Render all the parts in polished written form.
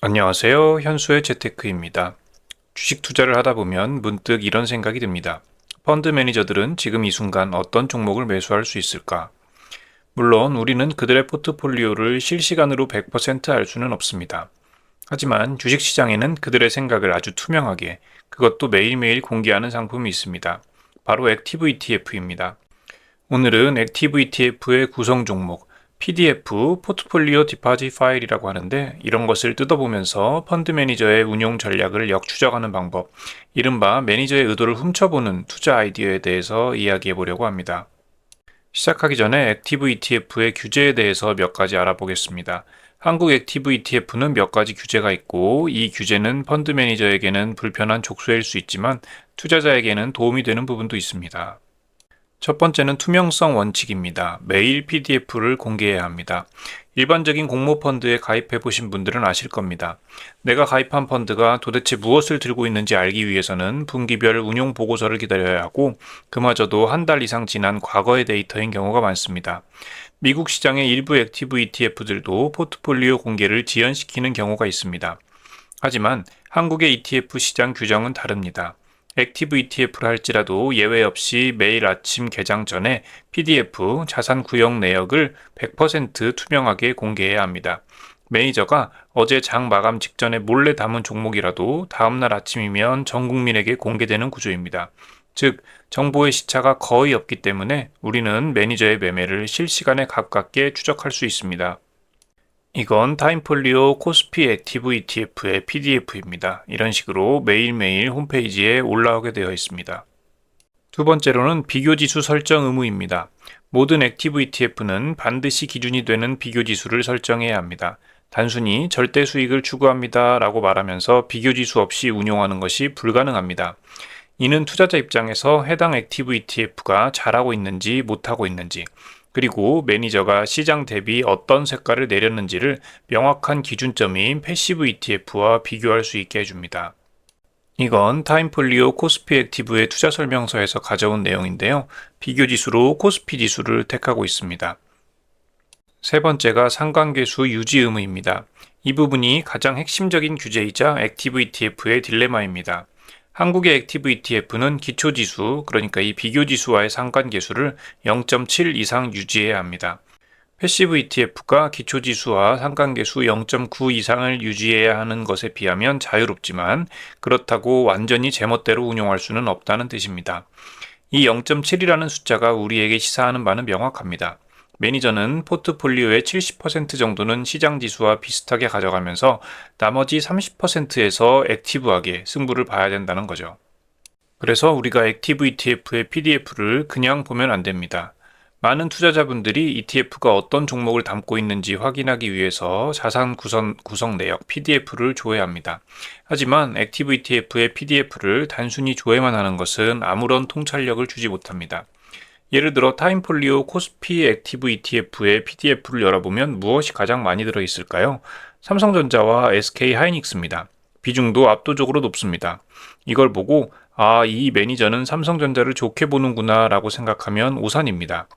안녕하세요. 현수의 재테크입니다. 주식 투자를 하다 보면 문득 이런 생각이 듭니다. 펀드 매니저들은 지금 이 순간 어떤 종목을 매수할 수 있을까? 물론 우리는 그들의 포트폴리오를 실시간으로 100% 알 수는 없습니다. 하지만 주식시장에는 그들의 생각을 아주 투명하게, 그것도 매일매일 공개하는 상품이 있습니다. 바로 액티브 ETF입니다. 오늘은 액티브 ETF의 구성 종목, PDF, 포트폴리오 디파짓 파일이라고 하는데 이런 것을 뜯어보면서 펀드 매니저의 운용 전략을 역추적하는 방법, 이른바 매니저의 의도를 훔쳐보는 투자 아이디어에 대해서 이야기해 보려고 합니다. 시작하기 전에 액티브 ETF의 규제에 대해서 몇 가지 알아보겠습니다. 한국 액티브 ETF는 몇 가지 규제가 있고 이 규제는 펀드 매니저에게는 불편한 족쇄일 수 있지만 투자자에게는 도움이 되는 부분도 있습니다. 첫 번째는 투명성 원칙입니다. 매일 PDF를 공개해야 합니다. 일반적인 공모펀드에 가입해 보신 분들은 아실 겁니다. 내가 가입한 펀드가 도대체 무엇을 들고 있는지 알기 위해서는 분기별 운용 보고서를 기다려야 하고 그마저도 한 달 이상 지난 과거의 데이터인 경우가 많습니다. 미국 시장의 일부 액티브 ETF들도 포트폴리오 공개를 지연시키는 경우가 있습니다. 하지만 한국의 ETF 시장 규정은 다릅니다. 액티브 ETF를 할지라도 예외 없이 매일 아침 개장 전에 PDF 자산 구역 내역을 100% 투명하게 공개해야 합니다. 매니저가 어제 장 마감 직전에 몰래 담은 종목이라도 다음날 아침이면 전 국민에게 공개되는 구조입니다. 즉, 정보의 시차가 거의 없기 때문에 우리는 매니저의 매매를 실시간에 가깝게 추적할 수 있습니다. 이건 타임폴리오 코스피 액티브 ETF의 PDF입니다. 이런 식으로 매일매일 홈페이지에 올라오게 되어 있습니다. 두 번째로는 비교지수 설정 의무입니다. 모든 액티브 ETF는 반드시 기준이 되는 비교지수를 설정해야 합니다. 단순히 절대 수익을 추구합니다 라고 말하면서 비교지수 없이 운용하는 것이 불가능합니다. 이는 투자자 입장에서 해당 액티브 ETF가 잘하고 있는지 못하고 있는지, 그리고 매니저가 시장 대비 어떤 색깔을 내렸는지를 명확한 기준점인 패시브 ETF와 비교할 수 있게 해줍니다. 이건 타임폴리오 코스피 액티브의 투자 설명서에서 가져온 내용인데요. 비교 지수로 코스피 지수를 택하고 있습니다. 세 번째가 상관계수 유지 의무입니다. 이 부분이 가장 핵심적인 규제이자 액티브 ETF의 딜레마입니다. 한국의 액티브 ETF는 기초지수, 그러니까 이 비교지수와의 상관계수를 0.7 이상 유지해야 합니다. 패시브 ETF가 기초지수와 상관계수 0.9 이상을 유지해야 하는 것에 비하면 자유롭지만 그렇다고 완전히 제멋대로 운용할 수는 없다는 뜻입니다. 이 0.7이라는 숫자가 우리에게 시사하는 바는 명확합니다. 매니저는 포트폴리오의 70% 정도는 시장 지수와 비슷하게 가져가면서 나머지 30%에서 액티브하게 승부를 봐야 된다는 거죠. 그래서 우리가 액티브 ETF의 PDF를 그냥 보면 안 됩니다. 많은 투자자분들이 ETF가 어떤 종목을 담고 있는지 확인하기 위해서 자산 구성 내역 PDF를 조회합니다. 하지만 액티브 ETF의 PDF를 단순히 조회만 하는 것은 아무런 통찰력을 주지 못합니다. 예를 들어 타임폴리오 코스피 액티브 ETF의 PDF를 열어보면 무엇이 가장 많이 들어있을까요? 삼성전자와 SK하이닉스입니다. 비중도 압도적으로 높습니다. 이걸 보고 이 매니저는 삼성전자를 좋게 보는구나 라고 생각하면 오산입니다.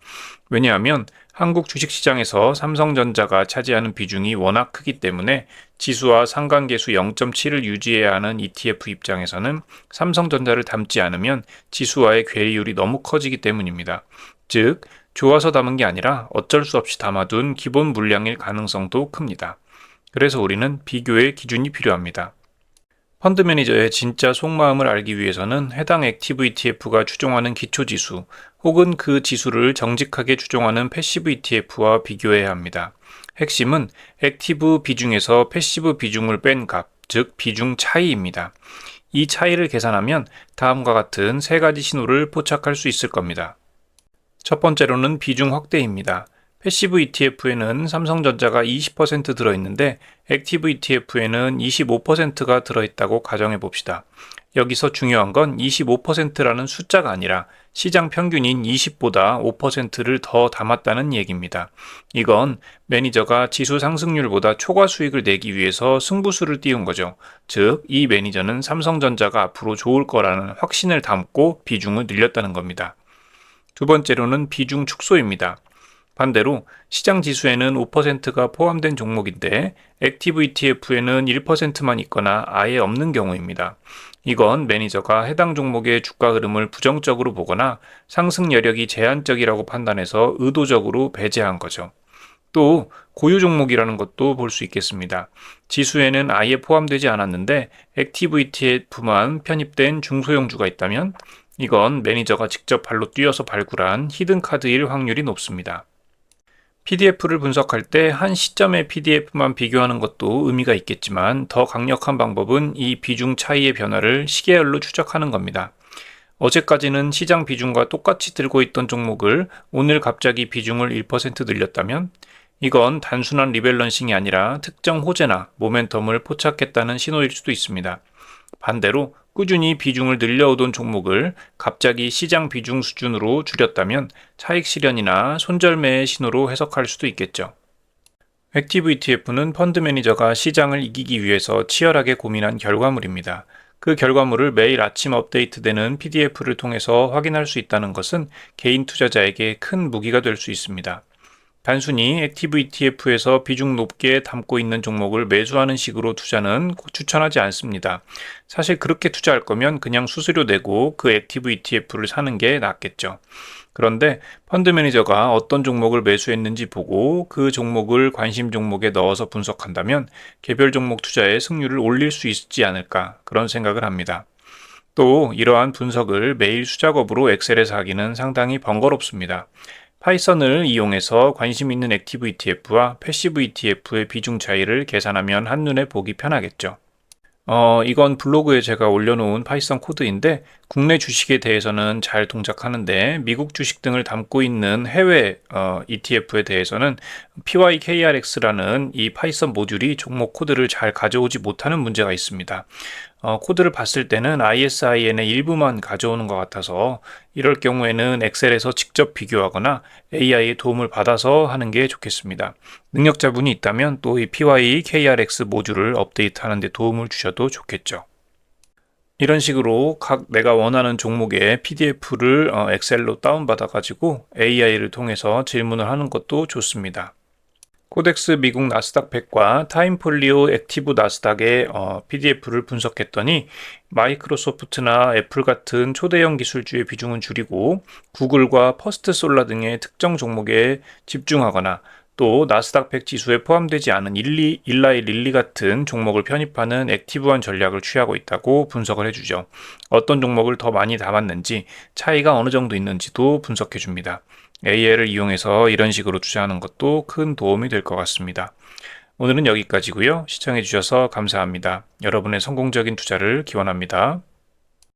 왜냐하면 한국 주식시장에서 삼성전자가 차지하는 비중이 워낙 크기 때문에 지수와 상관계수 0.7을 유지해야 하는 ETF 입장에서는 삼성전자를 담지 않으면 지수와의 괴리율이 너무 커지기 때문입니다. 즉, 좋아서 담은 게 아니라 어쩔 수 없이 담아둔 기본 물량일 가능성도 큽니다. 그래서 우리는 비교의 기준이 필요합니다. 펀드 매니저의 진짜 속마음을 알기 위해서는 해당 액티브 ETF가 추종하는 기초지수 혹은 그 지수를 정직하게 추종하는 패시브 ETF와 비교해야 합니다. 핵심은 액티브 비중에서 패시브 비중을 뺀 값, 즉 비중 차이입니다. 이 차이를 계산하면 다음과 같은 세 가지 신호를 포착할 수 있을 겁니다. 첫 번째로는 비중 확대입니다. 패시브 ETF에는 삼성전자가 20% 들어있는데 액티브 ETF에는 25%가 들어있다고 가정해 봅시다. 여기서 중요한 건 25%라는 숫자가 아니라 시장 평균인 20보다 5%를 더 담았다는 얘기입니다. 이건 매니저가 지수 상승률보다 초과 수익을 내기 위해서 승부수를 띄운 거죠. 즉, 이 매니저는 삼성전자가 앞으로 좋을 거라는 확신을 담고 비중을 늘렸다는 겁니다. 두 번째로는 비중 축소입니다. 반대로 시장 지수에는 5%가 포함된 종목인데 액티브 ETF에는 1%만 있거나 아예 없는 경우입니다. 이건 매니저가 해당 종목의 주가 흐름을 부정적으로 보거나 상승 여력이 제한적이라고 판단해서 의도적으로 배제한 거죠. 또 고유 종목이라는 것도 볼 수 있겠습니다. 지수에는 아예 포함되지 않았는데 액티브 ETF만 편입된 중소형주가 있다면 이건 매니저가 직접 발로 뛰어서 발굴한 히든 카드일 확률이 높습니다. PDF를 분석할 때 한 시점의 PDF만 비교하는 것도 의미가 있겠지만 더 강력한 방법은 이 비중 차이의 변화를 시계열로 추적하는 겁니다. 어제까지는 시장 비중과 똑같이 들고 있던 종목을 오늘 갑자기 비중을 1% 늘렸다면 이건 단순한 리밸런싱이 아니라 특정 호재나 모멘텀을 포착했다는 신호일 수도 있습니다. 반대로 꾸준히 비중을 늘려오던 종목을 갑자기 시장 비중 수준으로 줄였다면 차익 실현이나 손절매의 신호로 해석할 수도 있겠죠. 액티브 ETF는 펀드 매니저가 시장을 이기기 위해서 치열하게 고민한 결과물입니다. 그 결과물을 매일 아침 업데이트되는 PDF를 통해서 확인할 수 있다는 것은 개인 투자자에게 큰 무기가 될 수 있습니다. 단순히 액티브 ETF에서 비중 높게 담고 있는 종목을 매수하는 식으로 투자는 추천하지 않습니다. 사실 그렇게 투자할 거면 그냥 수수료 내고 그 액티브 ETF를 사는 게 낫겠죠. 그런데 펀드 매니저가 어떤 종목을 매수했는지 보고 그 종목을 관심 종목에 넣어서 분석한다면 개별 종목 투자의 승률을 올릴 수 있지 않을까 그런 생각을 합니다. 또 이러한 분석을 매일 수작업으로 엑셀에서 하기는 상당히 번거롭습니다. 파이썬을 이용해서 관심 있는 액티브 ETF와 패시브 ETF의 비중 차이를 계산하면 한눈에 보기 편하겠죠. 이건 블로그에 제가 올려놓은 파이썬 코드인데 국내 주식에 대해서는 잘 동작하는데 미국 주식 등을 담고 있는 해외 ETF에 대해서는 PYKRX라는 이 파이썬 모듈이 종목 코드를 잘 가져오지 못하는 문제가 있습니다. 코드를 봤을 때는 ISIN의 일부만 가져오는 것 같아서 이럴 경우에는 엑셀에서 직접 비교하거나 AI의 도움을 받아서 하는 게 좋겠습니다. 능력자분이 있다면 또 이 PYKRX 모듈을 업데이트하는 데 도움을 주셔도 좋겠죠. 이런 식으로 각 내가 원하는 종목의 PDF를 엑셀로 다운받아 가지고 AI를 통해서 질문을 하는 것도 좋습니다. 코덱스 미국 나스닥 100과 타임폴리오 액티브 나스닥의 PDF를 분석했더니 마이크로소프트나 애플 같은 초대형 기술주의 비중은 줄이고 구글과 퍼스트솔라 등의 특정 종목에 집중하거나 또 나스닥 100 지수에 포함되지 않은 일라이 릴리 같은 종목을 편입하는 액티브한 전략을 취하고 있다고 분석을 해주죠. 어떤 종목을 더 많이 담았는지 차이가 어느 정도 있는지도 분석해 줍니다. AI를 이용해서 이런 식으로 투자하는 것도 큰 도움이 될 것 같습니다. 오늘은 여기까지고요. 시청해 주셔서 감사합니다. 여러분의 성공적인 투자를 기원합니다.